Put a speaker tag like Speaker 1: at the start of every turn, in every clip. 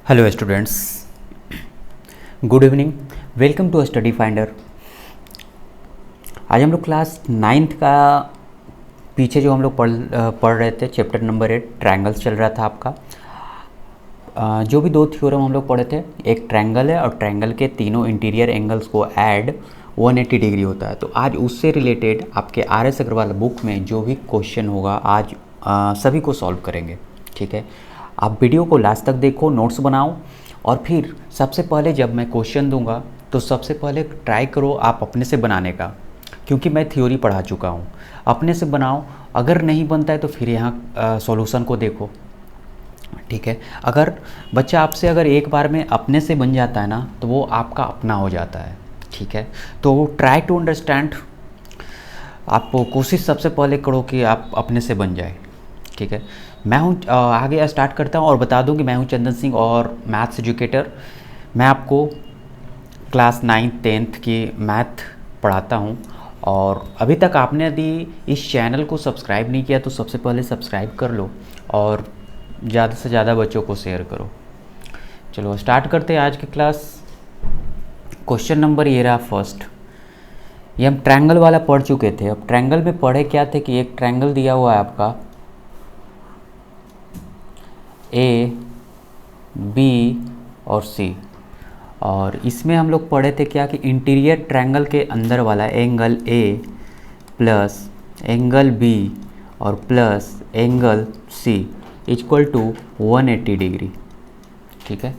Speaker 1: Hello students, good evening. Welcome to study finder. आज हम लोग क्लास नाइन्थ का पीछे जो हम लोग पढ़ रहे थे चैप्टर नंबर 8 ट्रायंगल्स चल रहा था आपका। जो भी दो थ्योरम हम लोग पढ़े थे, एक ट्रायंगल है और ट्रायंगल के तीनों इंटीरियर एंगल्स को ऐड 180 डिग्री होता है। तो आज उससे रिलेटेड आपके RS अग्रवाल बुक में जो भी क्वेश्चन होगा आज सभी को सॉल्व करेंगे। ठीक है, आप वीडियो को लास्ट तक देखो, नोट्स बनाओ और फिर सबसे पहले जब मैं क्वेश्चन दूंगा तो सबसे पहले ट्राई करो आप अपने से बनाने का, क्योंकि मैं थ्योरी पढ़ा चुका हूँ। अपने से बनाओ, अगर नहीं बनता है तो फिर यहाँ सॉल्यूशन को देखो। ठीक है, अगर बच्चा आपसे अगर एक बार में अपने से बन जाता है ना तो वो आपका अपना हो जाता है। ठीक है, तो ट्राई टू अंडरस्टैंड। आप कोशिश सबसे पहले करो कि आप अपने से बन जाए। ठीक है, मैं हूँ आगे स्टार्ट करता हूँ और बता दूँ कि मैं हूँ चंदन सिंह और मैथ्स एजुकेटर। मैं आपको क्लास 9th 10th की मैथ पढ़ाता हूँ। और अभी तक आपने यदि इस चैनल को सब्सक्राइब नहीं किया तो सबसे पहले सब्सक्राइब कर लो और ज़्यादा से ज़्यादा बच्चों को शेयर करो। चलो स्टार्ट करते हैं आज की क्लास। क्वेश्चन नंबर ये रहा फर्स्ट। ये हम ट्रायंगल वाला पढ़ चुके थे। अब ट्रायंगल में पढ़े क्या थे कि एक ट्रायंगल दिया हुआ है आपका A, B और C, और इसमें हम लोग पढ़े थे क्या कि इंटीरियर ट्रायंगल के अंदर वाला angle A plus angle B और plus angle C equal to 180 degree. ठीक है,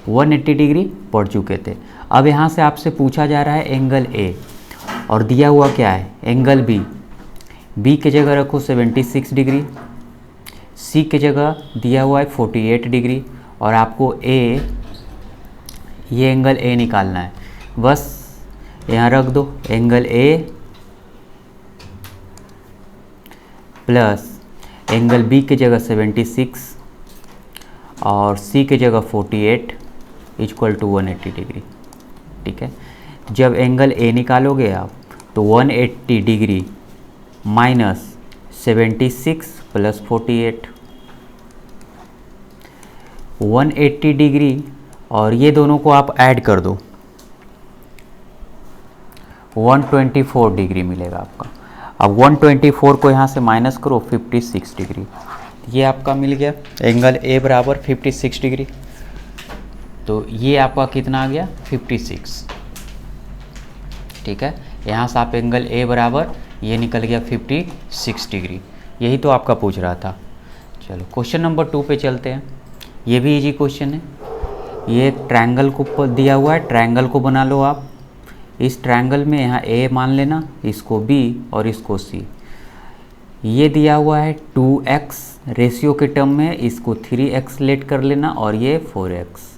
Speaker 1: 180 डिग्री पढ़ चुके थे। अब यहाँ से आपसे पूछा जा रहा है एंगल A और दिया हुआ क्या है एंगल B। B की जगह रखो 76 डिग्री, C की जगह दिया हुआ है 48 डिग्री और आपको ये एंगल A निकालना है। बस यहाँ रख दो angle A plus angle B की जगह 76 और C की जगह 48 इक्वल टू 180 डिग्री। ठीक है, जब एंगल A निकालोगे आप तो 180 डिग्री माइनस 76 प्लस 48, 180 डिग्री और ये दोनों को आप ऐड कर दो 124 डिग्री मिलेगा आपका। अब 124 को यहाँ से माइनस करो 56 डिग्री, ये आपका मिल गया एंगल A बराबर 56 डिग्री। तो ये आपका कितना आ गया 56। ठीक है, यहाँ से आप एंगल A बराबर ये निकल गया 56 डिग्री। यही तो आपका पूछ रहा था। चलो क्वेश्चन नंबर 2 पे चलते हैं। ये भी इजी क्वेश्चन है। ये ट्रायंगल को दिया हुआ है, ट्रायंगल को बना लो आप। इस ट्रायंगल में यहाँ A मान लेना, इसको B और इसको C। ये दिया हुआ है 2x रेशियो के टर्म में, इसको 3x लेट कर लेना और ये 4x।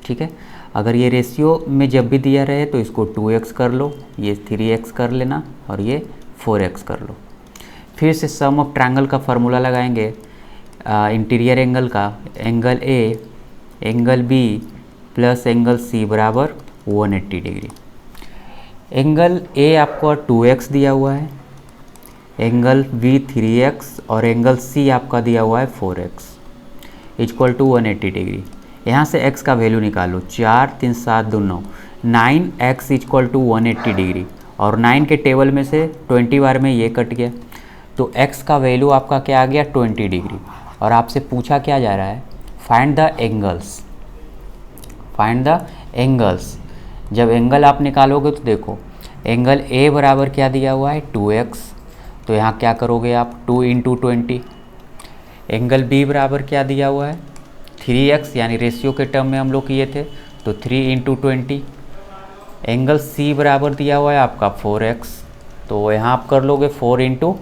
Speaker 1: ठीक है, अगर ये रेशियो में जब भी दिया रहे तो इसको 2x कर लो, ये 3x कर लेना और ये 4x कर लो। फिर से सम ऑफ ट्रायंगल का फार्मूला लगाएंगे इंटीरियर एंगल का, angle A angle B plus angle C बराबर 180 डिग्री। एंगल A आपको 2x दिया हुआ है, एंगल B 3x और एंगल C आपका दिया हुआ है 4x इक्वल टू 180 डिग्री। यहाँ से x का वैल्यू निकालो, 4 3 7 2 9, 9x इक्वल टू 180 डिग्री और 9 के टेबल में से 20 बार में ये कट गया तो x का वैल्यू आपका क्या आ गया 20 डिग्री। और आपसे पूछा क्या जा रहा है find the angles. Find the angles. जब एंगल आप निकालोगे तो देखो एंगल A बराबर क्या दिया हुआ है 2x, तो यहाँ क्या करोगे आप 2 इंटू 20। एंगल B बराबर क्या दिया हुआ है 3x, यानी रेशियो के टर्म में हम लोग किए थे तो 3 इंटू 20। एंगल C बराबर दिया हुआ है आपका 4x, तो यहाँ आप कर लोगे 4 इंटू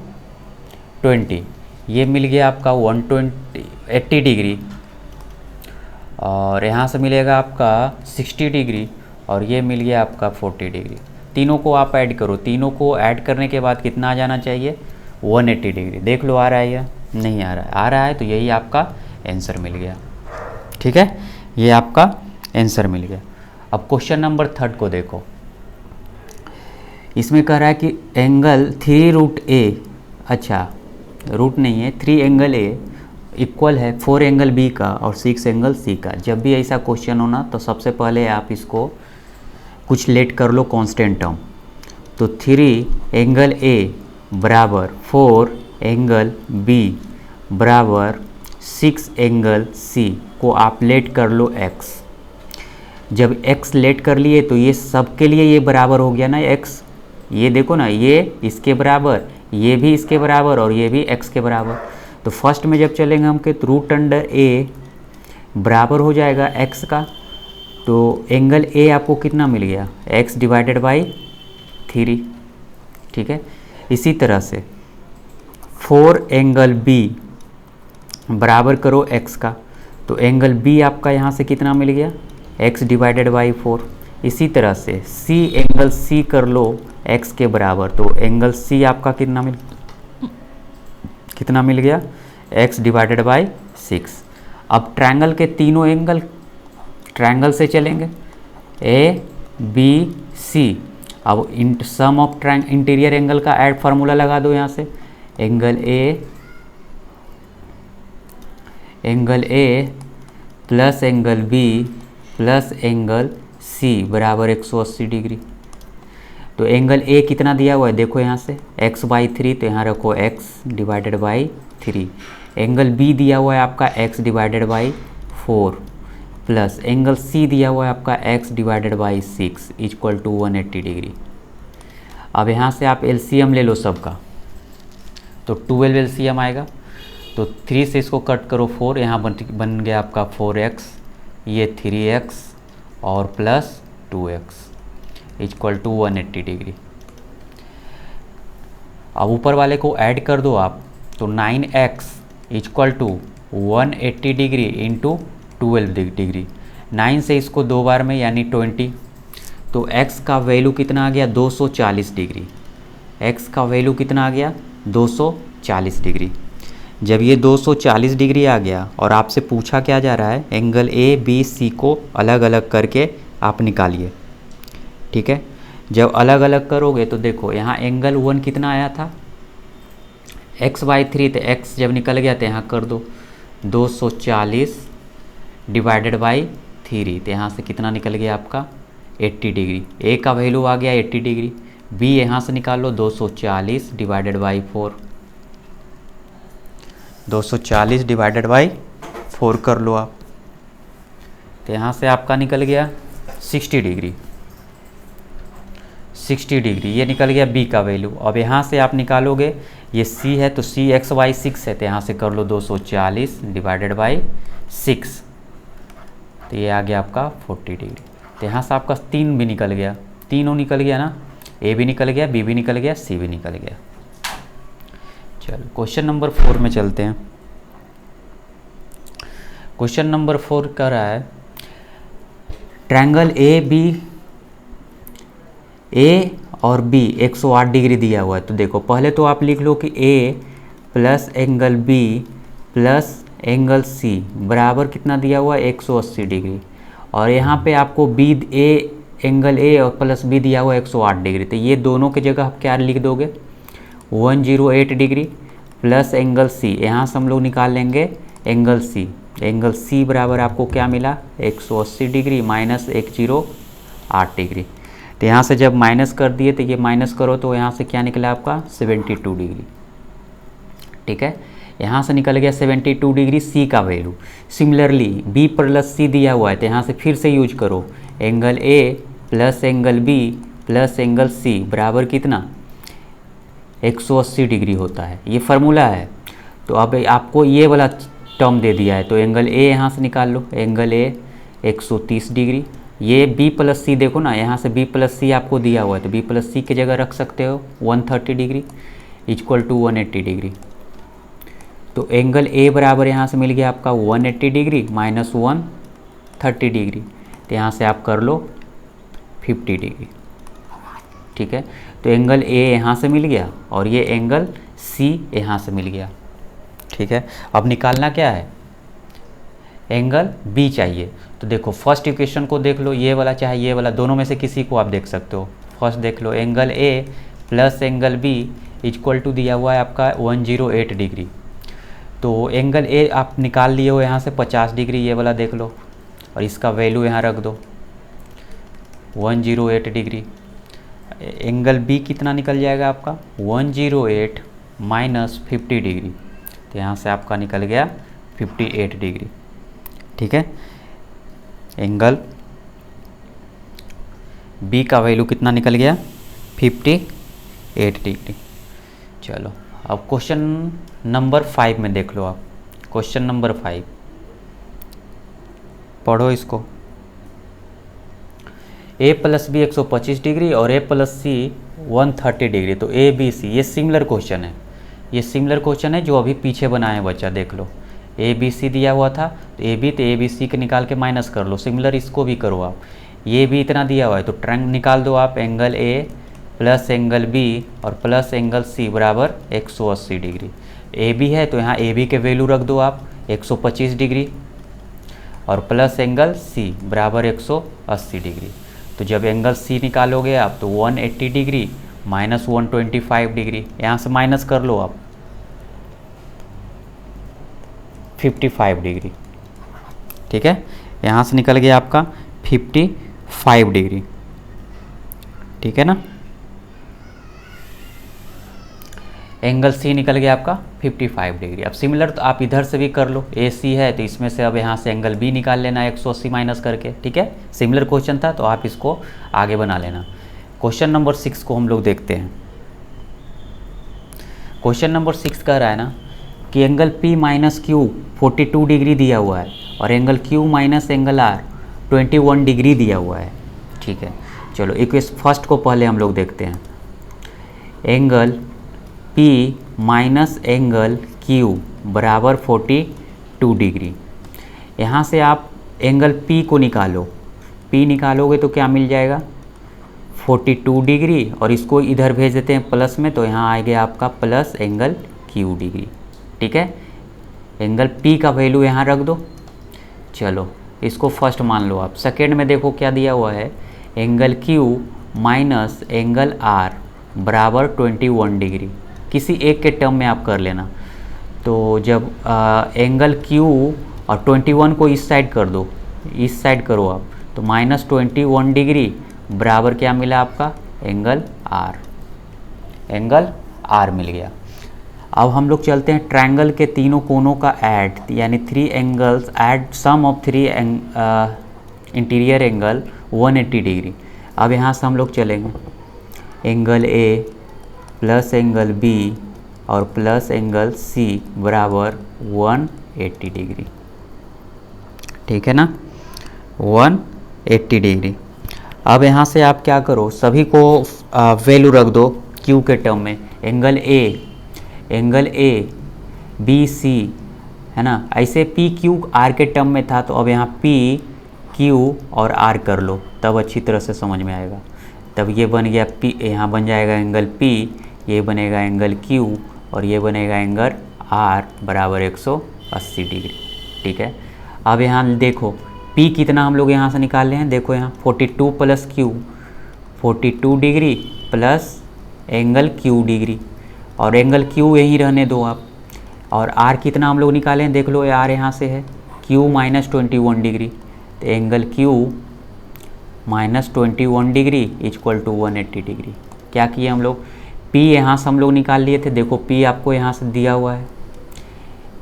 Speaker 1: 20, ये मिल गया आपका 180 डिग्री और यहाँ से मिलेगा आपका 60 डिग्री और ये मिल गया आपका 40 डिग्री। तीनों को आप ऐड करो, तीनों को ऐड करने के बाद कितना आ जाना चाहिए 180 डिग्री। देख लो आ रहा है या नहीं आ रहा है, आ रहा है तो यही आपका आंसर मिल गया। ठीक है, ये आपका आंसर मिल गया। अब क्वेश्चन नंबर 3 को देखो। इसमें कह रहा है कि एंगल 3 रूट A, अच्छा रूट नहीं है, 3 एंगल A इक्वल है 4 एंगल बी का और 6 एंगल सी का। जब भी ऐसा क्वेश्चन होना तो सबसे पहले आप इसको कुछ लेट कर लो कांस्टेंट टर्म। तो 3 एंगल ए बराबर 4 एंगल बी बराबर 6 एंगल सी को आप लेट कर लो x। जब x लेट कर लिए तो ये सब के लिए ये बराबर हो गया ना x। ये देखो ना, ये इसके बराबर, ये भी इसके बराबर और ये भी x के बराबर। तो फर्स्ट में जब चलेंगे हम के रूट अंडर a बराबर हो जाएगा x का। तो एंगल a आपको कितना मिल गया, x डिवाइडेड बाई 3। ठीक है, इसी तरह से 4 एंगल b बराबर करो x का। तो एंगल b आपका यहाँ से कितना मिल गया, x डिवाइडेड बाई 4। इसी तरह से c एंगल c कर लो x के बराबर। तो एंगल c आपका कितना मिल गया, x डिवाइडेड बाई 6। अब ट्रायंगल के तीनों एंगल ट्रायंगल से चलेंगे, ए बी सी। अब सम ऑफ इंटीरियर एंगल का ऐड फार्मूला लगा दो यहाँ से। Angle A plus angle B plus angle C बराबर 180 डिग्री। तो एंगल ए कितना दिया हुआ है, देखो यहाँ से x बाई 3, तो यहाँ रखो x divided by 3। Angle B दिया हुआ है आपका x divided by 4 plus angle C दिया हुआ है आपका x divided by 6 equal to 180 degree. अब यहाँ से आप एलसीएम ले लो सबका, तो 12 एलसीएम आएगा। तो 3 से इसको कट करो 4, यहाँ बन गया आपका 4x, ये 3x और plus 2x equal to 180 degree. अब ऊपर वाले को ऐड कर दो आप, तो 9x equal to 180 degree into 12 degree. 9 से इसको 2 बार में यानी 20, तो x का वैल्यू कितना आ गया, 240 डिग्री। x का वैल्यू कितना आ गया, 240 डिग्री। जब ये 240 डिग्री आ गया और आपसे पूछा क्या जा रहा है, एंगल ए बी सी को अलग अलग करके आप निकालिए। ठीक है, जब अलग अलग करोगे तो देखो यहाँ एंगल 1 कितना आया था, x बाई 3, तो x जब निकल गया तो यहाँ कर दो 240 डिवाइडेड बाई 3, तो यहाँ से कितना निकल गया आपका 80 डिग्री। a का वैल्यू आ गया 80 डिग्री, b यहाँ से निकाल लो 240 डिवाइडेड बाई 4, 240 डिवाइडेड बाई 4 कर लो आप, तो यहाँ से आपका निकल गया 60 डिग्री। 60 डिग्री ये निकल गया b का वैल्यू। अब यहाँ से आप निकालोगे, ये c है तो c x बाई 6 है, तो यहाँ से कर लो 240 डिवाइडेड बाई 6, तो ये आ गया आपका 40 डिग्री। तो यहाँ से आपका 3 भी निकल गया, तीनों निकल गया ना, a भी निकल गया, b भी निकल गया, c भी निकल गया। चलो क्वेश्चन नंबर 4 में चलते हैं। क्वेश्चन नंबर 4 कर रहा है, ट्रायंगल ए और बी 108 डिग्री दिया हुआ है। तो देखो पहले तो आप लिख लो कि A plus angle B plus angle C बराबर कितना दिया हुआ है, 180 डिग्री। और यहाँ पे आपको बी एंगल ए और प्लस बी दिया हुआ है 108 डिग्री। तो ये दोनों की जगह आप क्या लिख दोगे, 108 डिग्री प्लस एंगल सी, यहाँ से हम लोग निकाल लेंगे एंगल सी। एंगल सी बराबर आपको क्या मिला, 180 डिग्री माइनस 108 डिग्री। तो यहाँ से जब माइनस कर दिए तो ये माइनस करो तो यहाँ से क्या निकला आपका 72 डिग्री। ठीक है, यहाँ से निकल गया 72 डिग्री सी का वैल्यू। सिमिलरली बी प्लस सी दिया हुआ है, तो यहाँ से फिर से यूज करो, angle A plus angle B plus angle C बराबर कितना 180 डिग्री होता है, ये फार्मूला है। तो अब आपको ये वाला टर्म दे दिया है, तो एंगल ए यहाँ से निकाल लो, एंगल ए 130 डिग्री। ये b प्लस सी देखो ना, यहाँ से b प्लस सी आपको दिया हुआ है, तो b प्लस सी की जगह रख सकते हो 130 डिग्री इक्वल टू 180 डिग्री। तो एंगल a बराबर यहाँ से मिल गया आपका 180 डिग्री माइनस 130 डिग्री, तो यहाँ से आप कर लो 50 डिग्री। ठीक है, तो एंगल a यहाँ से मिल गया और ये एंगल c यहाँ से मिल गया। ठीक है, अब निकालना क्या है, एंगल b चाहिए। तो देखो फर्स्ट इक्वेशन को देख लो, ये वाला चाहे ये वाला, दोनों में से किसी को आप देख सकते हो। फर्स्ट देख लो, angle a plus angle b equal to दिया हुआ है आपका 108 डिग्री। तो एंगल ए आप निकाल लिए हो यहाँ से 50 डिग्री, ये वाला देख लो, और इसका वैल्यू यहाँ रख दो 108 डिग्री। एंगल बी कितना निकल जाएगा आपका 108 माइनस 50 डिग्री, तो यहाँ से आपका निकल गया 58 डिग्री। ठीक है, एंगल बी का वैल्यू कितना निकल गया 58 डिग्री। चलो अब क्वेश्चन नंबर 5 में देख लो आप। क्वेश्चन नंबर 5 पढ़ो इसको। ए प्लस बी 125 डिग्री और ए प्लस सी 130 डिग्री, तो ए बी सी, ये सिमिलर क्वेश्चन है, ये सिमिलर क्वेश्चन है जो अभी पीछे बनाए हैं बच्चा, देख लो। ए बी सी दिया हुआ था, तो ए बी सी के निकाल के माइनस कर लो, सिमिलर इसको भी करो आप। ये भी इतना दिया हुआ है तो ट्रायंगल निकाल दो आप, angle A plus angle B और प्लस एंगल सी बराबर 180 डिग्री। ए बी है तो यहाँ ए बी के वैल्यू रख दो आप 125 डिग्री और प्लस एंगल सी बराबर 180 डिग्री। तो जब एंगल सी निकालोगे आप तो 180 डिग्री माइनस 125 डिग्री, यहाँ से माइनस कर लो आप 55 डिग्री। ठीक है, यहाँ से निकल गया आपका 55 डिग्री। ठीक है ना, एंगल सी निकल गया आपका 55 डिग्री। अब सिमिलर तो आप इधर से भी कर लो, ए सी है तो इसमें से अब यहाँ से एंगल बी निकाल लेना 180 माइनस करके। ठीक है, सिमिलर क्वेश्चन था तो आप इसको आगे बना लेना। क्वेश्चन नंबर 6 को हम लोग देखते हैं। क्वेश्चन नंबर 6 कह रहा है ना कि angle P minus Q 42 degree दिया हुआ है और angle Q minus angle R 21 degree दिया हुआ है। ठीक है, चलो इक्वेशन फर्स्ट को पहले हम लोग देखते हैं। Angle P minus angle Q बराबर 42 डिग्री। यहाँ से आप एंगल P को निकालो, P निकालोगे तो क्या मिल जाएगा 42 डिग्री और इसको इधर भेज देते हैं प्लस में, तो यहाँ आ गया आपका प्लस एंगल Q डिग्री। ठीक है, एंगल P का वैल्यू यहाँ रख दो। चलो इसको फर्स्ट मान लो आप। सेकेंड में देखो क्या दिया हुआ है, angle Q minus angle R बराबर 21 डिग्री। किसी एक के टर्म में आप कर लेना। तो जब एंगल Q और 21 को इस साइड कर दो, इस साइड करो आप, तो माइनस 21 डिग्री बराबर क्या मिला आपका एंगल R, एंगल R मिल गया। अब हम लोग चलते हैं ट्रायंगल के तीनों कोनों का ऐड, यानी 3 angles add sum of 3 interior angle 180 degree. अब यहाँ से हम लोग चलेंगे angle A plus angle B और प्लस एंगल C बराबर 180 डिग्री। ठीक है ना, 180 डिग्री। अब यहाँ से आप क्या करो, सभी को वैल्यू रख दो Q के टर्म में। एंगल A B C है ना, ऐसे P Q R के टर्म में था, तो अब यहाँ P Q और R कर लो, तब अच्छी तरह से समझ में आएगा। तब ये बन गया P, यहाँ बन जाएगा एंगल P, ये बनेगा एंगल Q और ये बनेगा एंगल R बराबर 180 डिग्री। ठीक है, अब यहाँ देखो P कितना हम लोग यहाँ से निकाल रहे हैं, देखो यहाँ 42 plus Q 42 degree plus angle Q degree, और एंगल Q यही रहने दो आप। और R कितना हम लोग निकाले हैं, देख लो R यहाँ से है Q माइनस 21 डिग्री, तो angle Q minus 21 degree equal to 180 degree. क्या किए हम लोग, P यहाँ से हम लोग निकाल लिए थे, देखो P आपको यहाँ से दिया हुआ है,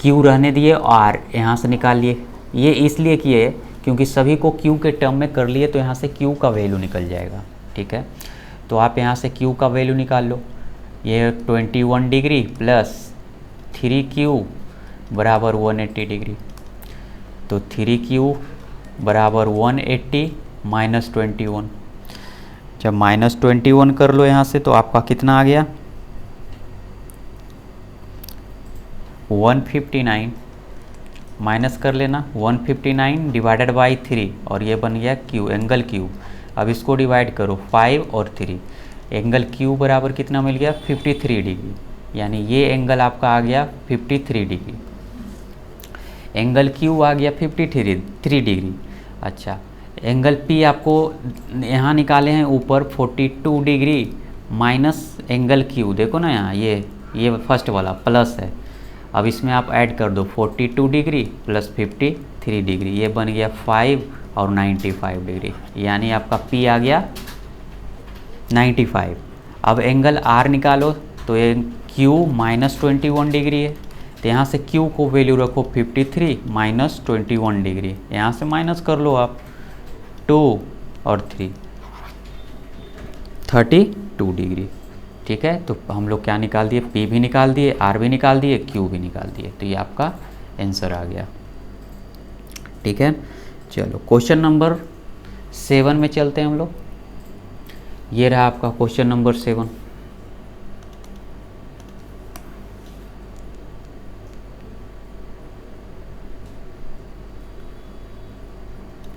Speaker 1: Q रहने दिए और R यहाँ से निकाल लिए। ये इसलिए किए क्योंकि सभी को Q के टर्म में कर लिए, तो यहाँ से Q का वैल्यू निकल जाएगा। ठीक है, तो आप यहाँ से Q का वैल्यू निकाल लो, ये 21 डिग्री प्लस 3Q बराबर 180 डिग्री, तो 3Q बराबर 180 माइनस 21। जब माइनस 21 कर लो यहाँ से, तो आपका कितना आ गया 159, माइनस कर लेना 159 डिवाइडेड बाई 3 और ये बन गया Q, एंगल Q। अब इसको डिवाइड करो 5 और 3, एंगल Q बराबर कितना मिल गया 53 डिग्री, यानी ये एंगल आपका आ गया 53 डिग्री। एंगल Q आ गया 53 डिग्री। अच्छा, एंगल P आपको यहाँ निकाले हैं ऊपर 42 डिग्री माइनस एंगल Q, देखो ना यहाँ ये फर्स्ट वाला प्लस है, अब इसमें आप ऐड कर दो 42 डिग्री प्लस 53 डिग्री, ये बन गया 5 और 95 डिग्री, यानी आपका P आ गया 95। अब एंगल R निकालो, तो ये Q -21 डिग्री है, तो यहाँ से Q को वैल्यू रखो 53 -21 डिग्री, यहाँ से माइनस कर लो आप 2 और 3 32 डिग्री। ठीक है, तो हम लोग क्या निकाल दिए, P भी निकाल दिए, R भी निकाल दिए, Q भी निकाल दिए, तो ये आपका आंसर आ गया। ठीक है, चलो क्वेश्चन नंबर 7 में चलते हैं हम लोग। ये रहा आपका क्वेश्चन नंबर 7।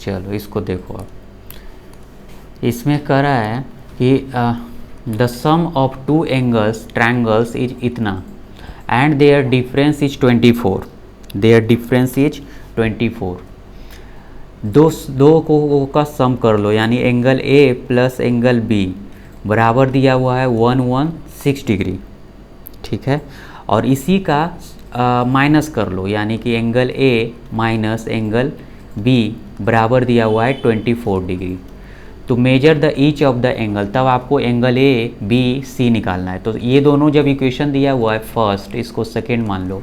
Speaker 1: चलो इसको देखो आप, इसमें कह रहा है कि the sum of two angles triangles is इतना and their difference is 24, their difference is 24। दो को का सम कर लो, यानी angle A plus angle B बराबर दिया हुआ है 116 डिग्री। ठीक है, और इसी का माइनस कर लो, यानी कि angle A minus angle B बराबर दिया हुआ है 24 डिग्री। तो measure the each of the angle, तब आपको एंगल A B C निकालना है। तो ये दोनों जब इक्वेशन दिया हुआ है फर्स्ट, इसको सेकेंड मान लो,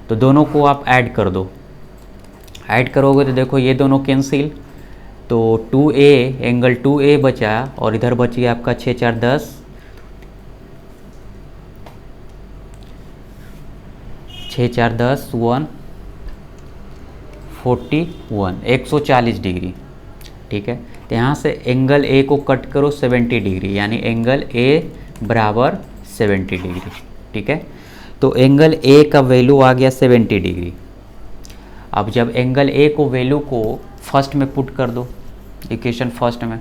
Speaker 1: तो दोनों को आप ऐड कर दो। ऐड करोगे तो देखो ये दोनों कैंसिल, तो 2A एंगल 2A बचा, और इधर बच गया आपका 6 4 10, 6 4 10 141 140 डिग्री। ठीक है, तो यहाँ से एंगल A को कट करो 70 डिग्री, यानी एंगल A बराबर 70 डिग्री। ठीक है, तो एंगल A का वैल्यू आ गया 70 डिग्री। अब जब एंगल A को वैल्यू को फर्स्ट में पुट कर दो, इक्वेशन फर्स्ट में,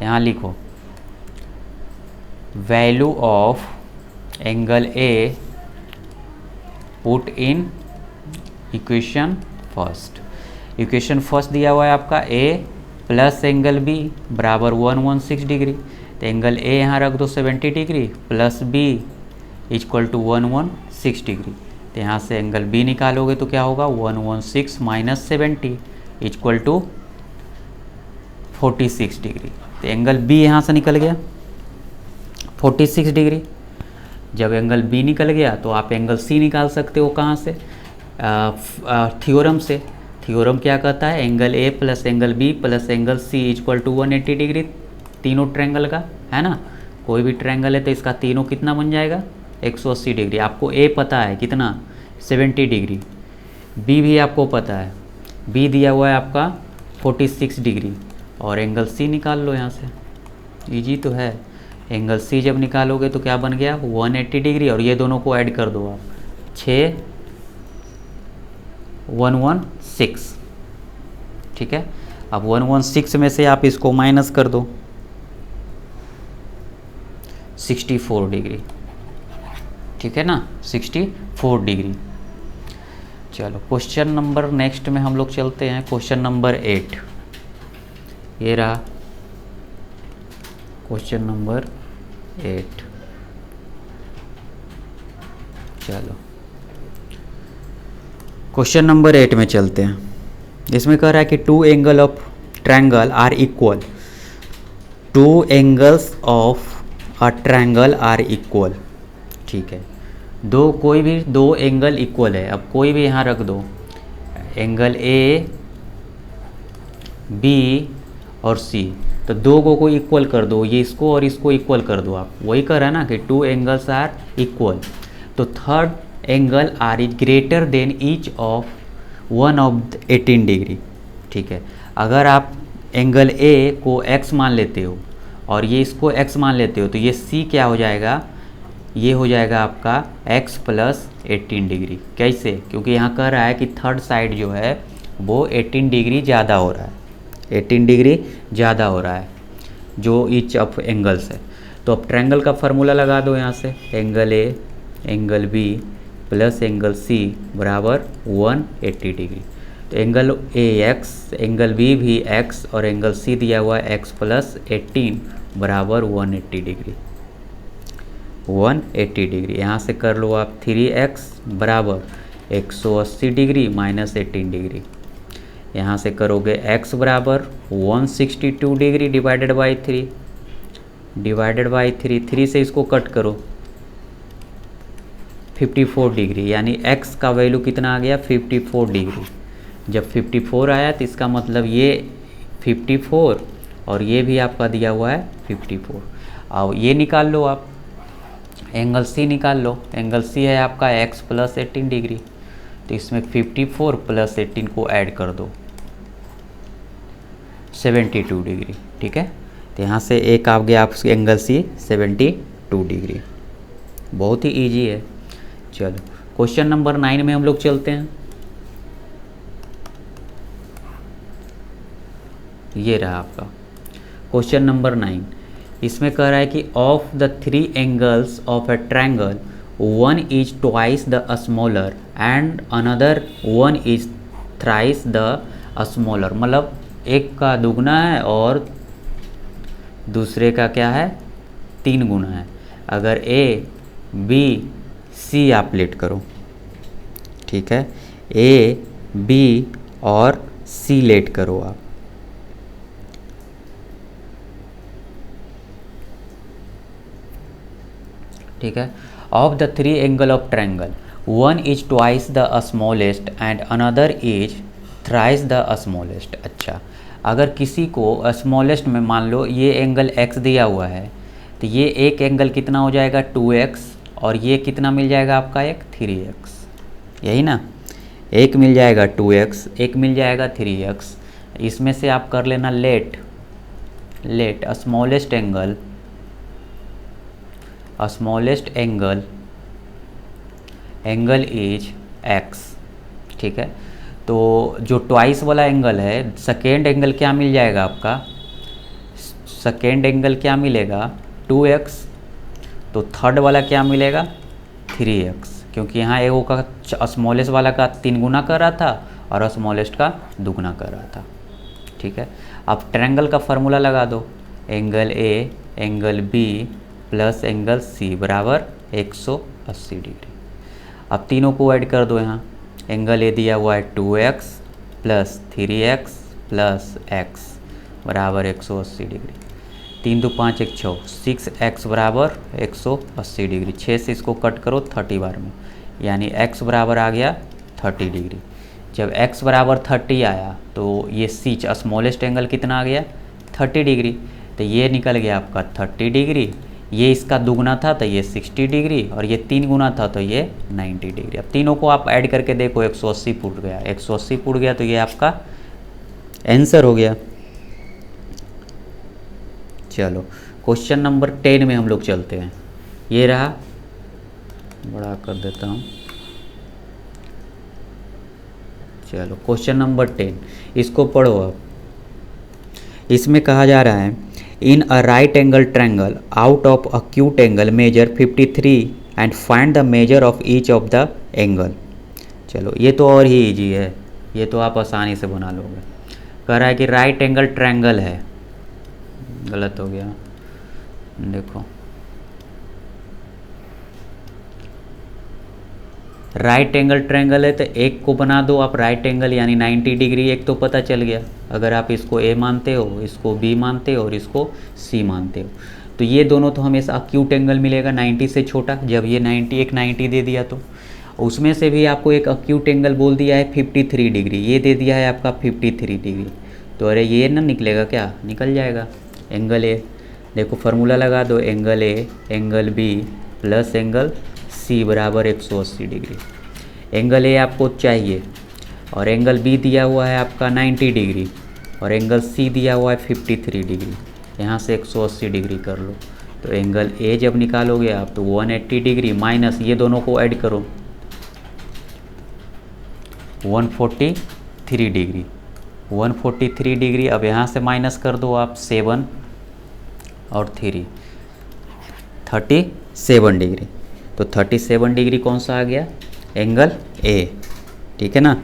Speaker 1: यहाँ लिखो value of angle A put in equation first. Equation first दिया हुआ है आपका A प्लस एंगल B बराबर 116 डिग्री, तो एंगल A यहाँ रख दो 70 degree plus B equal to 116 degree, तो यहाँ से एंगल B निकालोगे तो क्या होगा 116 माइनस 70 इक्वल टू 46 डिग्री, तो एंगल B यहाँ से निकल गया 46 डिग्री। जब एंगल B निकल गया तो आप एंगल C निकाल सकते हो, कहाँ से, थ्योरम से। थ्योरम क्या कहता है, angle A plus angle B plus angle C equal to 180 degree, तीनों ट्रायंगल का है ना, कोई भी ट्रायंगल है तो इसका तीनों कितना बन जाएगा 180 डिग्री। आपको A पता है कितना 70 डिग्री, B भी आपको पता है, B दिया हुआ है आपका 46 डिग्री, और एंगल C निकाल लो यहाँ से, इजी तो है। एंगल C जब निकालोगे तो क्या बन गया 180 डिग्री, और ये दोनों को ऐड कर दो आप 116। ठीक है, अब 116 में से आप इसको माइनस कर दो 64 डिग्री। ठीक है ना, 64 डिग्री। चलो क्वेश्चन नंबर नेक्स्ट में हम लोग चलते हैं, क्वेश्चन नंबर 8। ये रहा क्वेश्चन नंबर 8। चलो क्वेश्चन नंबर 8 में चलते हैं। इसमें कह रहा है कि two angle of triangle are equal, two angles of a triangle are equal. ठीक है, कोई भी दो एंगल इक्वल है। अब कोई भी यहाँ रख दो, एंगल A B और C, तो दो को इक्वल कर दो, ये इसको और इसको इक्वल कर दो आप। वही कह रहा है ना कि टू एंगल्स आर इक्वल, तो third angle R is greater than each of one of 18 degree. ठीक है, अगर आप एंगल A को x मान लेते हो और ये इसको x मान लेते हो, तो ये C क्या हो जाएगा, ये हो जाएगा आपका x प्लस 18 डिग्री। कैसे, क्योंकि यहाँ कह रहा है कि थर्ड साइड जो है वो 18 डिग्री ज़्यादा हो रहा है, 18 डिग्री ज़्यादा हो रहा है जो ईच ऑफ एंगल्स है। तो अब ट्रायंगल का फार्मूला लगा दो यहाँ से, angle A angle B plus angle C बराबर 180 डिग्री। तो angle A x, angle B भी x, और एंगल C दिया हुआ है x प्लस 18 बराबर 180 डिग्री, 180 डिग्री। यहाँ से कर लो आप 3x बराबर 180 डिग्री माइनस 18 डिग्री। यहाँ से करोगे x बराबर 162 degree divided by 3, divided by 3 से इसको कट करो 54 डिग्री, यानी x का वैल्यू कितना आ गया 54 डिग्री। जब 54 आया तो इसका मतलब ये 54 और ये भी आपका दिया हुआ है 54। अब ये निकाल लो आप, एंगल C निकाल लो। एंगल C है आपका x प्लस 18 डिग्री, तो इसमें 54 प्लस 18 को ऐड कर दो 72 डिग्री। ठीक है, तो यहाँ से एक आ गया आप एंगल C 72 डिग्री। बहुत ही इजी है। चलो क्वेश्चन नंबर 9 में हम लोग चलते हैं। ये रहा आपका क्वेश्चन नंबर 9। इसमें कह रहा है कि of the 3 angles of a triangle one is twice the smaller and another one is thrice the smaller. मतलब एक का दुगना है और दूसरे का क्या है 3 गुना है। अगर A B C आप लेट करो, ठीक है, A B और C लेट करो आप। ठीक है, of the 3 angle of triangle one is twice the smallest and another is thrice the smallest. अच्छा, अगर किसी को स्मॉलेस्ट में मान लो ये एंगल x दिया हुआ है, तो ये एक एंगल कितना हो जाएगा 2x और ये कितना मिल जाएगा आपका एक 3x, यही ना। एक मिल जाएगा 2x, एक मिल जाएगा 3x। इसमें से आप कर लेना let smallest angle is x। ठीक है, तो जो ट्वाइस वाला एंगल है, सेकेंड एंगल क्या मिल जाएगा आपका, सेकेंड एंगल क्या मिलेगा 2x, तो थर्ड वाला क्या मिलेगा 3x, क्योंकि यहाँ एगो का स्मॉलेस्ट वाला का 3 गुना कर रहा था और स्मॉलेस्ट का दुगना कर रहा था। ठीक है, अब ट्रायंगल का फार्मूला लगा दो, angle A angle B plus angle C बराबर 180 डिग्री। अब तीनों को ऐड कर दो। यहाँ एंगल A दिया हुआ है 2x plus 3x plus x बराबर 180 डिग्री। 3 2 5 1 6, 6x बराबर 180 डिग्री। 6 से इसको कट करो 30 बार में, यानी x बराबर आ गया 30 डिग्री। जब x बराबर 30 आया तो ये C स्मॉलेस्ट एंगल कितना आ गया 30 डिग्री, तो ये निकल गया आपका 30 डिग्री। ये इसका दुगना था तो ये 60 डिग्री और ये 3 गुना था तो ये 90 डिग्री। अब तीनों को आप ऐड करके देखो 180 फुट गया, 180 फुट गया तो ये आपका आंसर हो गया। चलो क्वेश्चन नंबर 10 में हम लोग चलते हैं। ये रहा, बड़ा कर देता हूँ। चलो क्वेश्चन नंबर 10, इसको पढ़ो अब। इसमें कहा जा रहा है in a right angle triangle out of acute angle measure 53 and find the measure of each of the angle. चलो ये तो और ही इजी है, ये तो आप आसानी से बना लोगे। कह रहा है कि राइट एंगल ट्रायंगल है, गलत हो गया, देखो राइट एंगल ट्रायंगल है तो एक को बना दो आप राइट एंगल, यानी 90 डिग्री। एक तो पता चल गया, अगर आप इसको A मानते हो, इसको B मानते हो और इसको C मानते हो, तो ये दोनों तो हमेशा अक्यूट एंगल मिलेगा 90 से छोटा। जब ये 90 दे दिया तो उसमें से भी आपको एक अक्यूट एंगल बोल दिया है 53 डिग्री, ये दे दिया है आपका 53 डिग्री। तो अरे ये ना निकलेगा क्या, निकल जाएगा। एंगल A देखो फार्मूला लगा दो, angle A angle B plus angle C बराबर 180 डिग्री। एंगल A आपको चाहिए और एंगल B दिया हुआ है आपका 90 डिग्री और एंगल C दिया हुआ है 53 डिग्री। यहाँ से 180 डिग्री कर लो, तो एंगल A जब निकालोगे आप तो 180 डिग्री माइनस ये दोनों को ऐड करो 143 डिग्री। 143 डिग्री अब यहाँ से माइनस कर दो आप 7 और 3, 37 डिग्री। तो 37 डिग्री कौन सा आ गया, एंगल A। ठीक है ना,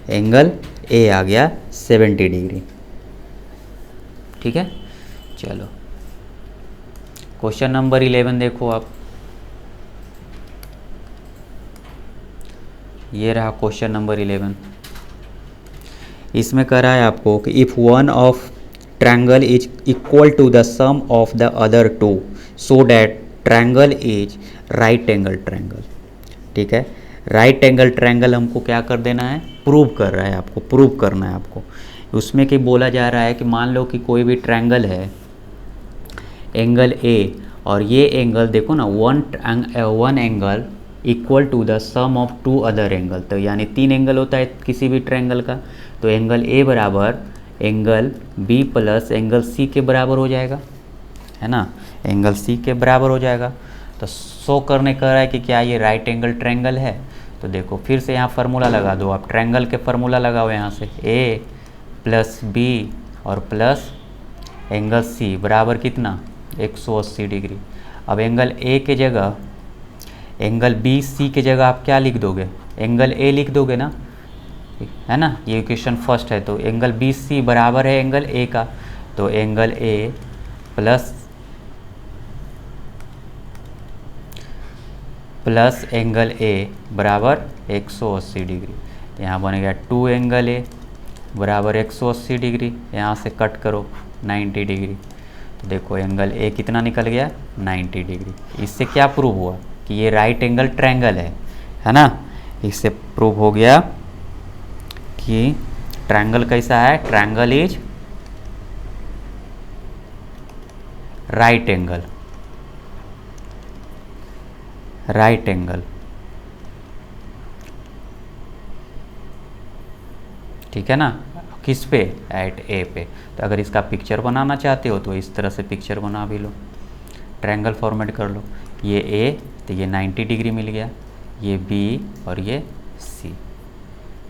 Speaker 1: एंगल A आ गया 70 डिग्री। ठीक है, चलो क्वेश्चन नंबर 11 देखो आप। ये रहा क्वेश्चन नंबर 11। इसमें कह रहा है आपको कि if one of triangle is equal to the sum of the other two so that triangle is right angle triangle. ठीक है, राइट एंगल ट्रायंगल हमको क्या कर देना है, प्रूव कर रहा है, आपको प्रूव करना है आपको। उसमें कि बोला जा रहा है कि मान लो कि कोई भी ट्रायंगल है, एंगल ए, और ये एंगल देखो ना, one angle equal to the sum of two other angle. तो यानी 3 एंगल होता है किसी भी ट्रायंगल का, तो एंगल ए बराबर angle B plus angle C के बराबर हो जाएगा, है ना, एंगल सी के बराबर हो जाएगा। तो शो करने कह रहा है कि क्या ये राइट एंगल ट्रायंगल है। तो देखो फिर से यहाँ फार्मूला लगा दो आप, ट्रायंगल के फार्मूला लगाओ यहाँ से, ए प्लस बी और प्लस एंगल सी बराबर कितना, 180 डिग्री। अब एंगल ए के जगह एंगल बी सी के जगह आप क्या लिख दोगे, एंगल ए लिख दोगे ना, है ना, ये इक्वेशन फर्स्ट है। तो एंगल बी सी बराबर है एंगल ए का, तो angle A plus angle A बराबर 180 डिग्री। यहाँ बन गया 2 एंगल ए बराबर 180 डिग्री, यहाँ से कट करो 90 डिग्री। तो देखो एंगल ए कितना निकल गया, 90 डिग्री। इससे क्या प्रूव हुआ कि ये राइट एंगल ट्रायंगल है ना। इससे प्रूव हो गया कि ट्रायंगल कैसा है, triangle is right angle, right angle. ठीक है ना, किस पे, एट ए पे। तो अगर इसका पिक्चर बनाना चाहते हो तो इस तरह से पिक्चर बना भी लो, ट्रायंगल फॉर्मेट कर लो। ये ए तो ये 90 डिग्री मिल गया, ये बी और ये सी।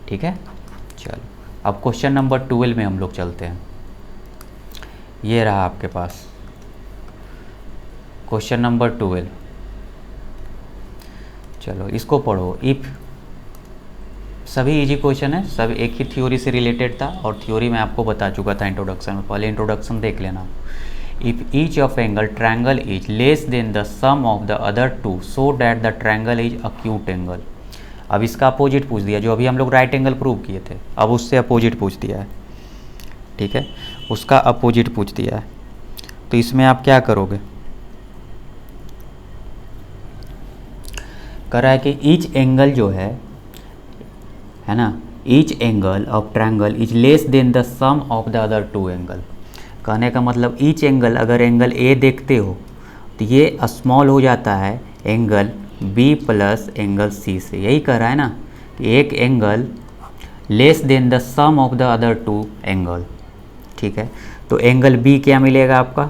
Speaker 1: ठीक है, चलो अब क्वेश्चन नंबर 12 में हम लोग चलते हैं। ये रहा आपके पास क्वेश्चन नंबर 12। चलो इसको पढ़ो। इफ़, सभी इजी क्वेश्चन है, सब एक ही थ्योरी से रिलेटेड था, और थ्योरी मैं आपको बता चुका था इंट्रोडक्शन में, पहले इंट्रोडक्शन देख लेना। If each of angle triangle is less than the sum of the other two so that the triangle is acute angle. अब इसका अपोजिट पूछ दिया, जो अभी हम लोग राइट एंगल प्रूव किए थे, अब उससे अपोजिट पूछ दिया है। ठीक है, उसका अपोजिट पूछ दिया है। तो इसमें आप क्या करोगे, कह रहा है कि ईच एंगल जो है ना, each angle of triangle is less than the sum of the other two angle. कहने का मतलब ईच एंगल, अगर एंगल ए देखते हो तो ये स्मॉल हो जाता है angle B plus angle C से। यही कह रहा है ना कि एक angle less than the sum of the other two angle. ठीक है, तो एंगल बी क्या मिलेगा आपका,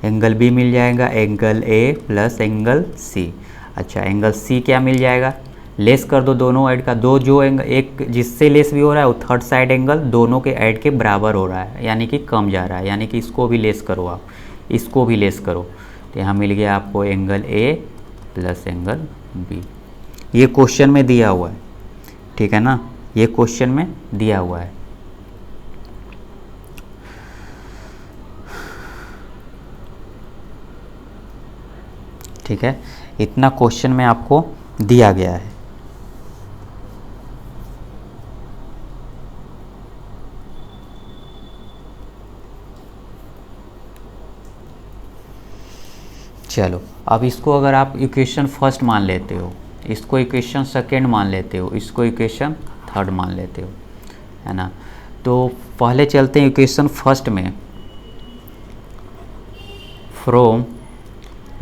Speaker 1: एंगल बी मिल जाएगा angle A plus angle C. अच्छा, एंगल सी क्या मिल जाएगा, लेस कर दो दोनों ऐड का, दो जो एंगल एक जिससे लेस भी हो रहा है वो थर्ड साइड एंगल दोनों के ऐड के बराबर हो रहा है, यानी कि कम जा रहा है, यानी कि इसको भी लेस करो आप, इसको भी लेस करो। तो यहाँ मिल गया आपको angle A plus angle B. ये क्वेश्चन में दिया हुआ है, ठीक है ना, ये क्वेश्चन में दिया हुआ है। ठीक है, इतना क्वेश्चन में आपको दिया गया है। चलो अब इसको अगर आप इक्वेशन फर्स्ट मान लेते हो, इसको इक्वेशन सेकेंड मान लेते हो, इसको इक्वेशन थर्ड मान लेते हो, है ना। तो पहले चलते हैं इक्वेशन फर्स्ट में। फ्रॉम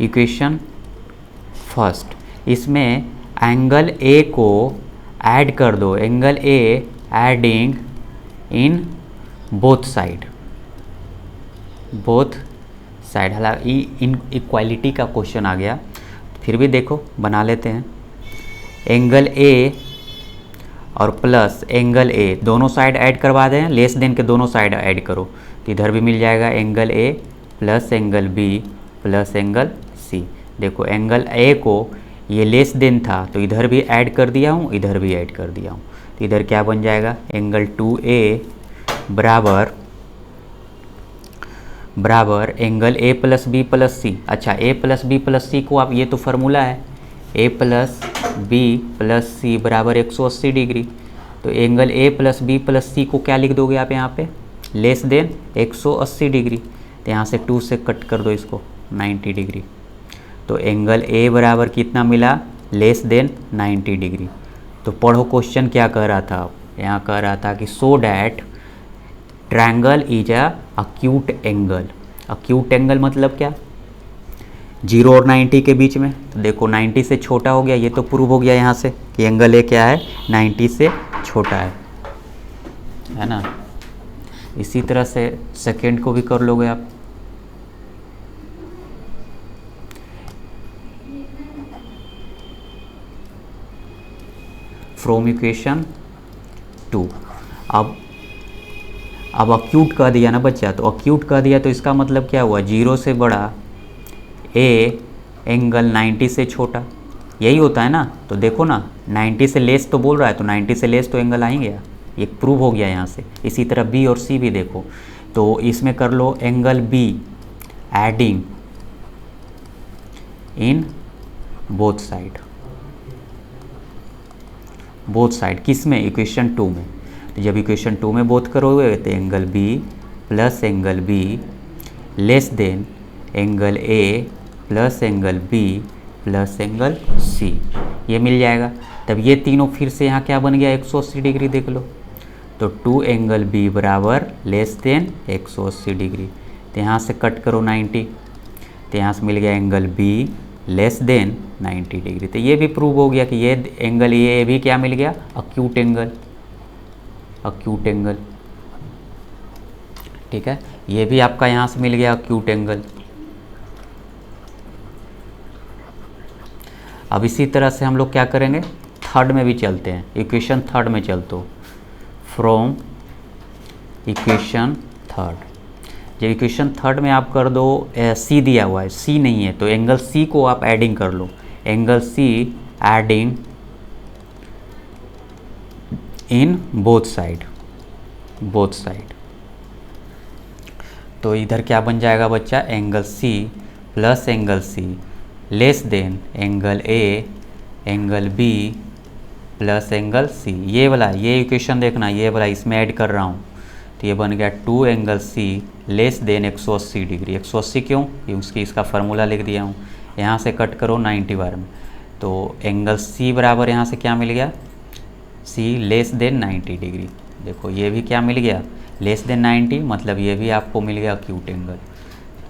Speaker 1: इक्वेशन फर्स्ट, इसमें एंगल ए को ऐड कर दो, angle A adding in both side, both side. हालांकि इन इक्वालिटी का क्वेश्चन आ गया, फिर भी देखो बना लेते हैं। एंगल ए और प्लस एंगल ए दोनों साइड ऐड करवा दें, लेस देन के दोनों साइड ऐड करो, तो इधर भी मिल जाएगा angle A plus angle B plus angle C. देखो एंगल ए को ये लेस देन था तो इधर भी ऐड कर दिया हूँ, इधर भी ऐड कर दिया हूँ, तो इधर क्या बन जाएगा एंगल 2A बराबर angle A plus B plus C. अच्छा, A plus B plus C को आप, ये तो फार्मूला है, A plus B plus C बराबर 180 डिग्री। तो angle A plus B plus C को क्या लिख दोगे आप यहाँ पे, लेस देन 180 डिग्री। तो यहाँ से 2 से कट कर दो इसको, 90 डिग्री। तो एंगल ए बराबर कितना मिला, लेस देन 90 डिग्री। तो पढ़ो क्वेश्चन क्या कह रहा था, यहाँ कह रहा था कि सो that triangle is a acute angle. Acute angle मतलब क्या, 0 और 90 के बीच में। तो देखो 90 से छोटा हो गया, ये तो प्रूव हो गया यहाँ से कि एंगल ए क्या है, 90 से छोटा है ना। इसी तरह से सेकेंड को भी कर लोगे आप। From equation 2। अब अक्यूट कह दिया ना बच्चा, तो अक्यूट कह दिया तो इसका मतलब क्या हुआ, 0 से बड़ा ए एंगल 90 से छोटा, यही होता है ना। तो देखो ना 90 से लेस तो बोल रहा है, तो 90 से लेस तो एंगल आएंगे, ये प्रूव हो गया यहाँ से। इसी तरह बी और सी भी देखो, तो इसमें कर लो angle B adding in both side, both side किस में, इक्वेशन 2 में। तो जब इक्वेशन 2 में बोथ करोगे तो angle B plus angle B less than angle A plus angle B plus angle C, ये मिल जाएगा। तब ये तीनों फिर से यहाँ क्या बन गया, 180 डिग्री देख लो। तो 2 एंगल बी बराबर लेस देन 180 डिग्री। तो यहाँ से कट करो 90, तो यहाँ से मिल गया angle B less then 90 degree. तो ये भी प्रूव हो गया कि ये एंगल ये भी क्या मिल गया, अक्यूट एंगल, अक्यूट एंगल। ठीक है, ये भी आपका यहाँ से मिल गया अक्यूट एंगल। अब इसी तरह से हम लोग क्या करेंगे, थर्ड में भी चलते हैं, इक्वेशन थर्ड में चलते हो। फ्रॉम इक्वेशन थर्ड, जब इक्वेशन थर्ड में आप कर दो, सी दिया हुआ है, सी नहीं है तो एंगल सी को आप एडिंग कर लो, angle C adding in both side, both side. तो इधर क्या बन जाएगा बच्चा, angle C plus angle C less than angle A angle B plus angle C. ये वाला, ये इक्वेशन देखना, ये वाला इसमें ऐड कर रहा हूँ। तो ये बन गया 2 angle C less than 180 degree. 180 क्यों, ये उसकी इसका फार्मूला लिख दिया हूँ। यहाँ से कट करो 90 बार में, तो एंगल सी बराबर यहाँ से क्या मिल गया, सी लेस देन 90 डिग्री। देखो ये भी क्या मिल गया, लेस देन 90, मतलब ये भी आपको मिल गया acute angle.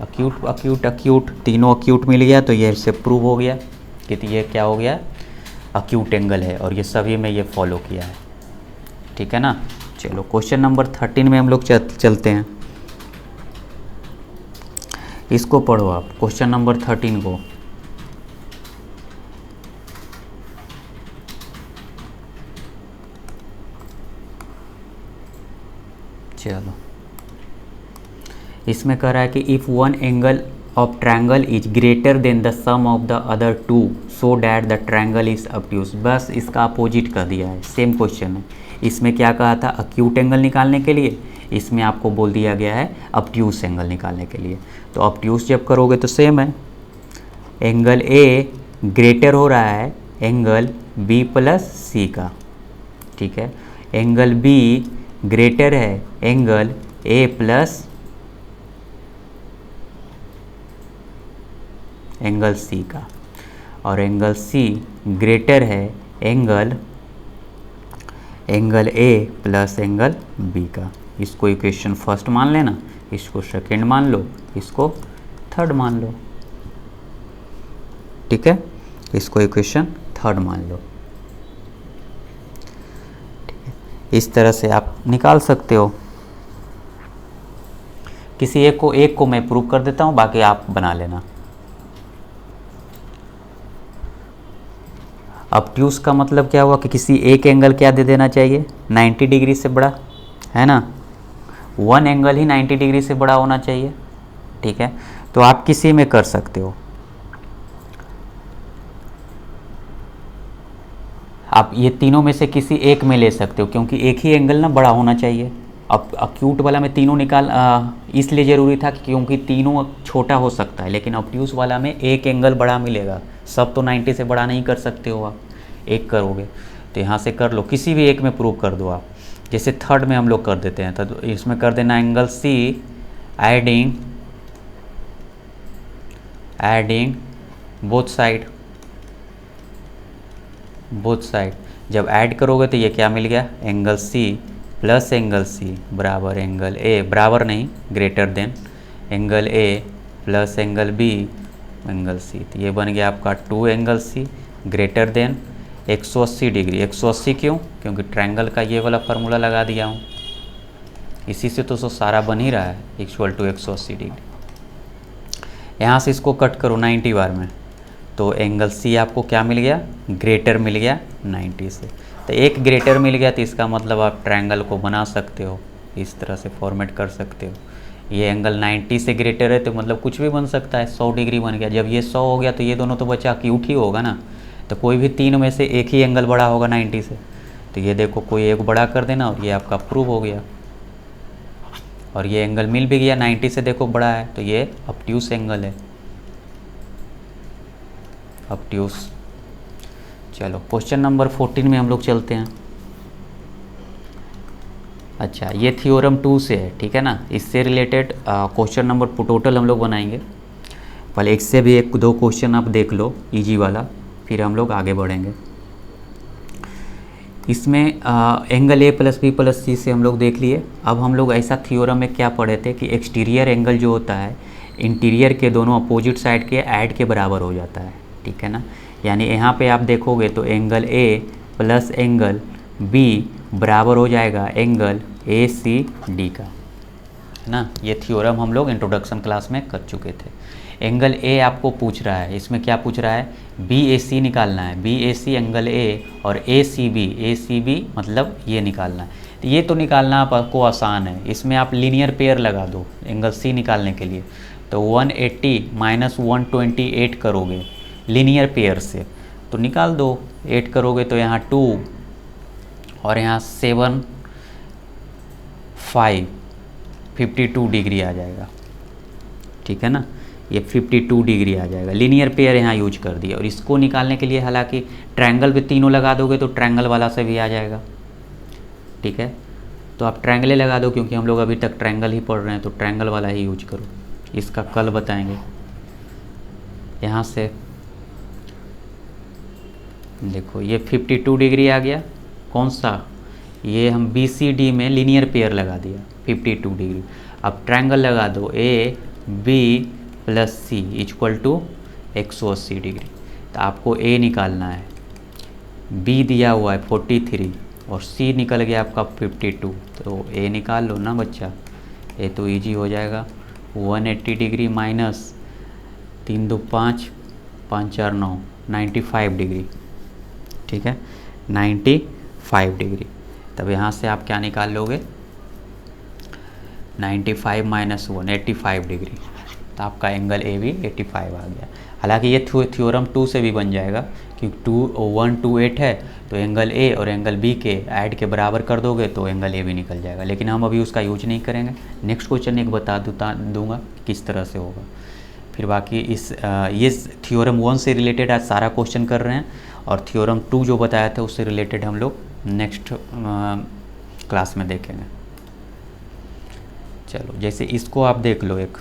Speaker 1: Acute acute acute तीनों अक्यूट मिल गया, तो ये इससे प्रूव हो गया कि ये क्या हो गया, अक्यूट एंगल है, और ये सभी में ये फॉलो किया है। ठीक है ना। चलो क्वेश्चन नंबर 13 में हम लोग चलते हैं। इसको पढ़ो आप, क्वेश्चन नंबर 13 को। चलो इसमें कह रहा है कि if one angle of triangle is greater than the sum of the other two so that the triangle is obtuse. बस इसका अपोजिट कर दिया है, सेम क्वेश्चन है। इसमें क्या कहा था, अक्यूट एंगल निकालने के लिए, इसमें आपको बोल दिया गया है ऑब्ट्यूज एंगल निकालने के लिए। तो ऑब्ट्यूज जब करोगे तो सेम है, एंगल ए ग्रेटर हो रहा है एंगल बी प्लस सी का। ठीक है, एंगल बी ग्रेटर है angle A plus angle C का, और एंगल सी ग्रेटर है angle A plus angle B का। इसको इक्वेशन फर्स्ट मान लेना, इसको सेकेंड मान लो, इसको थर्ड मान लो। ठीक है, इसको इक्वेशन थर्ड मान लो। ठीक है, इस तरह से आप निकाल सकते हो। किसी एक को मैं प्रूव कर देता हूँ, बाकी आप बना लेना। ऑब्ट्यूज का मतलब क्या हुआ कि किसी एक एंगल क्या दे देना चाहिए, 90 डिग्री से बड़ा, है ना। वन एंगल ही 90 डिग्री से बड़ा होना चाहिए। ठीक है, तो आप किसी में कर सकते हो, आप ये तीनों में से किसी एक में ले सकते हो, क्योंकि एक ही एंगल ना बड़ा होना चाहिए। अब अक्यूट वाला में तीनों इसलिए ज़रूरी था क्योंकि तीनों छोटा हो सकता है, लेकिन ऑब्ट्यूज वाला में एक एंगल बड़ा मिलेगा। सब तो 90 से बड़ा नहीं कर सकते हो आप, एक करोगे तो यहाँ से कर लो, किसी भी एक में प्रूव कर दो आप। जैसे थर्ड में हम लोग कर देते हैं, तो इसमें कर देना angle C adding both side. जब ऐड करोगे तो ये क्या मिल गया, angle C plus angle C बराबर एंगल ए, बराबर नहीं greater than angle A plus angle B angle C. तो ये बन गया आपका 2 angle C greater than 180 degree. 180 क्यों, क्योंकि ट्रायंगल का ये वाला फार्मूला लगा दिया हूँ, इसी से तो सारा बन ही रहा है, इक्वल टू 180 डिग्री। यहाँ से इसको कट करो 90 बार में, तो एंगल सी आपको क्या मिल गया, ग्रेटर मिल गया 90 से। तो एक ग्रेटर मिल गया, तो इसका मतलब आप ट्रायंगल को बना सकते हो, इस तरह से फॉर्मेट कर सकते हो। ये एंगल 90 से ग्रेटर है तो मतलब कुछ भी बन सकता है, 100 डिग्री बन गया। जब ये 100 हो गया तो ये दोनों तो बचा क्यूट ही होगा ना, तो कोई भी तीन में से एक ही एंगल बड़ा होगा 90 से। तो ये देखो कोई एक बड़ा कर देना और ये आपका प्रूव हो गया, और ये एंगल मिल भी गया 90 से, देखो बड़ा है, तो ये ऑब्ट्यूस एंगल है, ऑब्ट्यूस। चलो क्वेश्चन नंबर 14 में हम लोग चलते हैं। अच्छा, ये थ्योरम 2 से है, ठीक है ना। इससे रिलेटेड क्वेश्चन नंबर टोटल हम लोग बनाएंगे। पहले इससे भी एक दो क्वेश्चन आप देख लो इजी वाला, फिर हम लोग आगे बढ़ेंगे। इसमें angle A plus B plus C से हम लोग देख लिए। अब हम लोग ऐसा थ्योरम में क्या पढ़े थे कि एक्सटीरियर एंगल जो होता है इंटीरियर के दोनों अपोजिट साइड के ऐड के बराबर हो जाता है, ठीक है ना। यानी यहाँ पे आप देखोगे तो angle A plus angle B बराबर हो जाएगा एंगल ए सी डी का, है ना। ये थ्योरम हम लोग इंट्रोडक्शन क्लास में कर चुके थे। एंगल ए आपको पूछ रहा है, इसमें क्या पूछ रहा है, बी ए सी निकालना है। B A C angle A और ए सी बी मतलब ये निकालना है। तो ये तो निकालना आपको आसान है, इसमें आप लीनियर पेयर लगा दो एंगल सी निकालने के लिए। तो 180 माइनस 128 करोगे लीनियर पेयर से, तो निकाल दो। 8 करोगे तो यहाँ 2 और यहाँ 7 5 52 डिग्री आ जाएगा, ठीक है ना। ये 52 डिग्री आ जाएगा, लीनियर पेयर यहाँ यूज कर दिया। और इसको निकालने के लिए हालांकि ट्रायंगल भी तीनों लगा दोगे तो ट्रायंगल वाला से भी आ जाएगा, ठीक है। तो आप ट्रायंगल ही लगा दो, क्योंकि हम लोग अभी तक ट्रायंगल ही पढ़ रहे हैं, तो ट्रायंगल वाला ही यूज करो। इसका कल बताएंगे। यहाँ से देखो ये 52 डिग्री आ गया, कौन सा, ये हम बी सी डी में लीनियर पेयर लगा दिया 52 डिग्री। अब ट्रायंगल लगा दो A B plus C equal to 180 degree. तो आपको ए निकालना है, बी दिया हुआ है 43 और सी निकल गया आपका 52, तो ए निकाल लो ना बच्चा। ए तो इजी हो जाएगा, 180 डिग्री माइनस 3 2 5 5 4 9 95 डिग्री, ठीक है 95 डिग्री। तब यहाँ से आप क्या निकाल लोगे, 95 माइनस 1 85 डिग्री। तो आपका एंगल ए भी 85 आ गया। हालांकि ये थ्योरम 2 से भी बन जाएगा, क्योंकि 128 है, तो एंगल ए और एंगल बी के ऐड के बराबर कर दोगे तो एंगल ए भी निकल जाएगा। लेकिन हम अभी उसका यूज नहीं करेंगे। नेक्स्ट क्वेश्चन एक बता दूंगा किस तरह से होगा, फिर बाकी ये थ्योरम 1 से रिलेटेड आज सारा क्वेश्चन कर रहे हैं, और थ्योरम 2 जो बताया था उससे रिलेटेड हम लोग नेक्स्ट क्लास में देखेंगे। चलो जैसे इसको आप देख लो, एक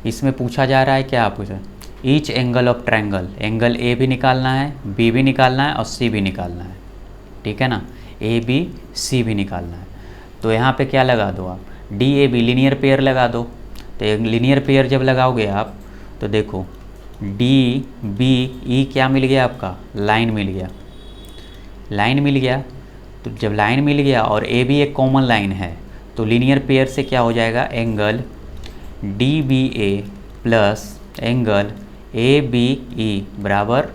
Speaker 1: इसमें पूछा जा रहा है क्या आपसे, each angle of triangle, angle A भी निकालना है, बी भी निकालना है और सी भी निकालना है, ठीक है ना। ए बी सी भी निकालना है। तो यहाँ पे क्या लगा दो आप, D A be linear pair लगा दो। तो लीनियर पेयर जब लगाओगे आप तो देखो डी बी ई क्या मिल गया आपका, लाइन मिल गया, लाइन मिल गया। तो जब लाइन मिल गया और ए बी एक कॉमन लाइन है, तो लीनियर पेयर से क्या हो जाएगा, angle D B A plus angle A B E बराबर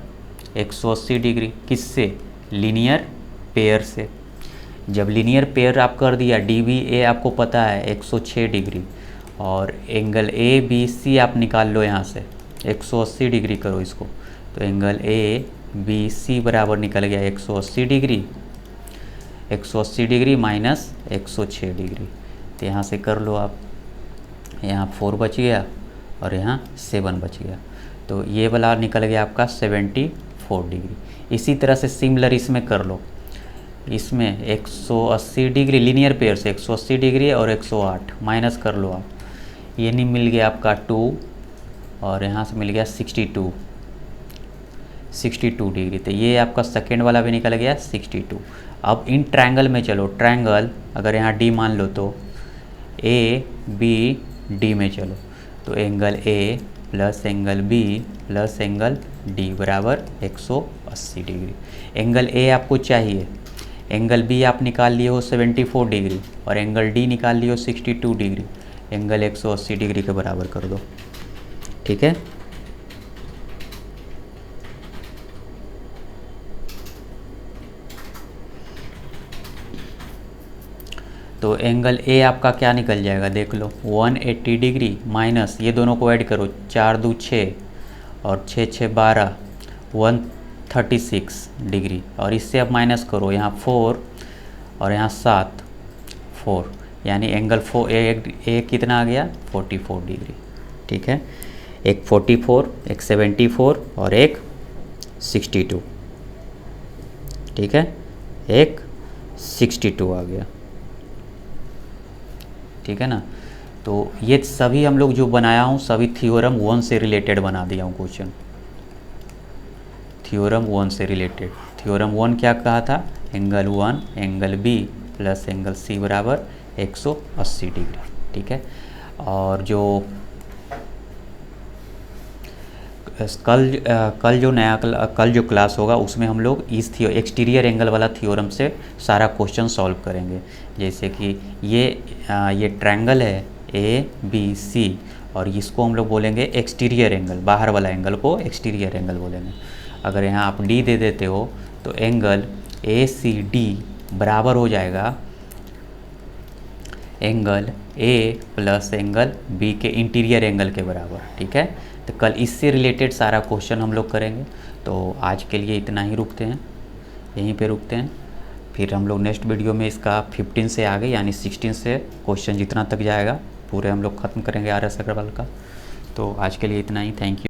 Speaker 1: 180 डिग्री। किससे, लीनियर पेयर से। जब लीनियर पेयर आप कर दिया, डी बी ए आपको पता है 106 डिग्री, और एंगल ए बी सी आप निकाल लो यहाँ से 180 डिग्री करो इसको, तो एंगल ए बी सी बराबर निकल गया 180 डिग्री। 180 डिग्री माइनस 106 डिग्री, तो यहाँ से कर लो आप, यहाँ 4 बच गया और यहाँ 7 बच गया, तो ये वाला निकल गया आपका 74 डिग्री। इसी तरह से सिमिलर इसमें कर लो, इसमें 180 डिग्री लीनियर पेयर से 180 डिग्री और 108 माइनस कर लो आप, ये नहीं मिल गया आपका 2 और यहाँ से मिल गया 62 डिग्री, तो ये आपका सेकेंड वाला भी निकल गया 62। अब इन ट्रायंगल में चलो, ट्रायंगल अगर यहाँ डी मान लो तो ए बी डी में चलो, तो angle A plus angle B plus angle D बराबर 180 डिग्री। एंगल ए आपको चाहिए, एंगल बी आप निकाल लिए हो 74 डिग्री और एंगल डी निकाल लिए हो 62 डिग्री, एंगल 180 डिग्री के बराबर कर दो, ठीक है। तो एंगल ए आपका क्या निकल जाएगा देख लो, 180 डिग्री माइनस, ये दोनों को ऐड करो, 4 दूँ 6 और 6 6 12, 136 डिग्री, और इससे अब माइनस करो, यहाँ 4 और यहाँ 7 4, यानी एंगल ए कितना आ गया 44 डिग्री, ठीक है। एक 44, एक 74 और एक 62, ठीक है, एक 62 आ गया, ठीक है ना। तो ये सभी हम लोग जो बनाया हूँ सभी थ्योरम 1 से रिलेटेड बना दिया हूँ क्वेश्चन, थ्योरम 1 से रिलेटेड। थ्योरम 1 क्या कहा था, angle 1 angle B plus angle C बराबर 180 डिग्री, ठीक है। और जो कल जो क्लास होगा उसमें हम लोग इस एक्सटीरियर एंगल वाला थ्योरम से सारा क्वेश्चन सॉल्व करेंगे। जैसे कि ये ट्रायंगल है ए बी सी और इसको हम लोग बोलेंगे एक्सटीरियर एंगल, बाहर वाला एंगल को एक्सटीरियर एंगल बोलेंगे। अगर यहाँ आप डी दे देते हो तो एंगल ए सी डी बराबर हो जाएगा angle A plus angle B के इंटीरियर एंगल के बराबर, ठीक है। तो कल इससे रिलेटेड सारा क्वेश्चन हम लोग करेंगे। तो आज के लिए इतना ही रुकते हैं, यहीं पे रुकते हैं। फिर हम लोग नेक्स्ट वीडियो में इसका 15 से आगे यानी 16 से क्वेश्चन जितना तक जाएगा पूरे हम लोग ख़त्म करेंगे RS अग्रवाल का। तो आज के लिए इतना ही, थैंक यू।